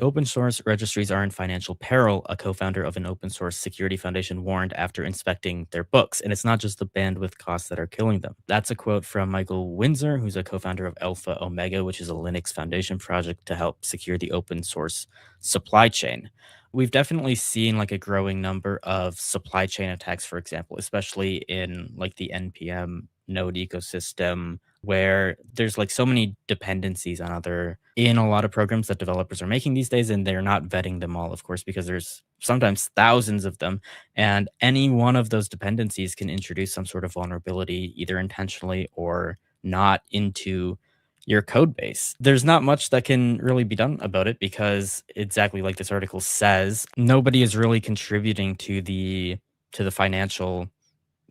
Open source registries are in financial peril, a co founder of an open source security foundation warned after inspecting their books. And it's not just the bandwidth costs that are killing them. That's a quote from Michael Windsor, who's a co founder of Alpha Omega, which is a Linux Foundation project to help secure the open source supply chain. We've definitely seen like a growing number of supply chain attacks, for example, especially in like the NPM node ecosystem, where there's like so many dependencies on other in a lot of programs that developers are making these days, and they're not vetting them all, of course, because there's sometimes thousands of them, and any one of those dependencies can introduce some sort of vulnerability, either intentionally or not, into your code base. There's not much that can really be done about it because, exactly like this article says, nobody is really contributing to the financial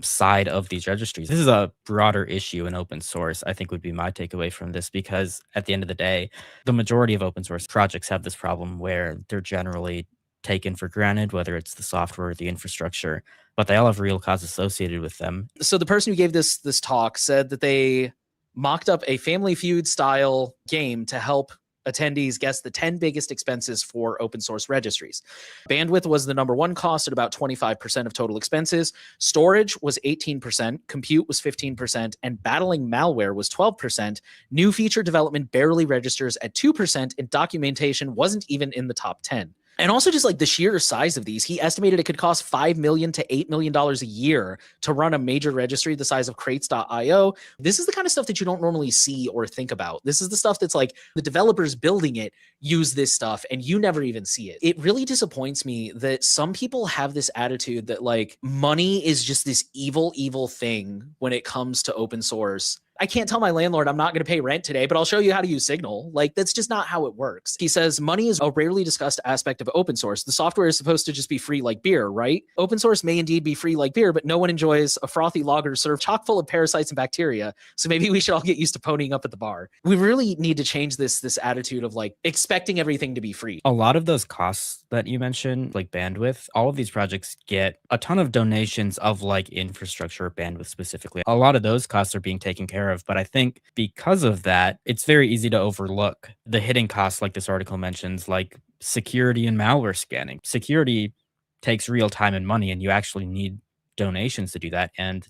side of these registries. This is a broader issue in open source, I think would be my takeaway from this, because at the end of the day, the majority of open source projects have this problem where they're generally taken for granted, whether it's the software or the infrastructure, but they all have real costs associated with them. So the person who gave this talk said that they mocked up a Family Feud style game to help attendees guess the 10 biggest expenses for open source registries. Bandwidth was the number one cost at about 25% of total expenses. Storage was 18%, compute was 15%, and battling malware was 12%. New feature development barely registers at 2%, and documentation wasn't even in the top 10. And also just like the sheer size of these, he estimated it could cost $5 million to $8 million a year to run a major registry the size of crates.io. This is the kind of stuff that you don't normally see or think about. This is the stuff that's like the developers building it use this stuff and you never even see it. It really disappoints me that some people have this attitude that like money is just this evil, evil thing when it comes to open source. I can't tell my landlord I'm not going to pay rent today, but I'll show you how to use Signal. Like, that's just not how it works. He says money is a rarely discussed aspect of open source. The software is supposed to just be free like beer, right? Open source may indeed be free like beer, but no one enjoys a frothy lager served chock full of parasites and bacteria. So maybe we should all get used to ponying up at the bar. We really need to change this attitude of like expecting everything to be free. A lot of those costs that you mentioned, like bandwidth, all of these projects get a ton of donations of like infrastructure bandwidth specifically. A lot of those costs are being taken care of. But I think because of that, it's very easy to overlook the hidden costs, like this article mentions, like security and malware scanning. Security takes real time and money, and you actually need donations to do that. And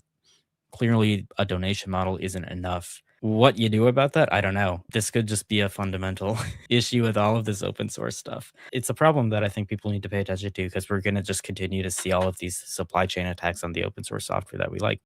clearly, a donation model isn't enough. What you do about that, I don't know. This could just be a fundamental issue with all of this open source stuff. It's a problem that I think people need to pay attention to because we're going to just continue to see all of these supply chain attacks on the open source software that we like.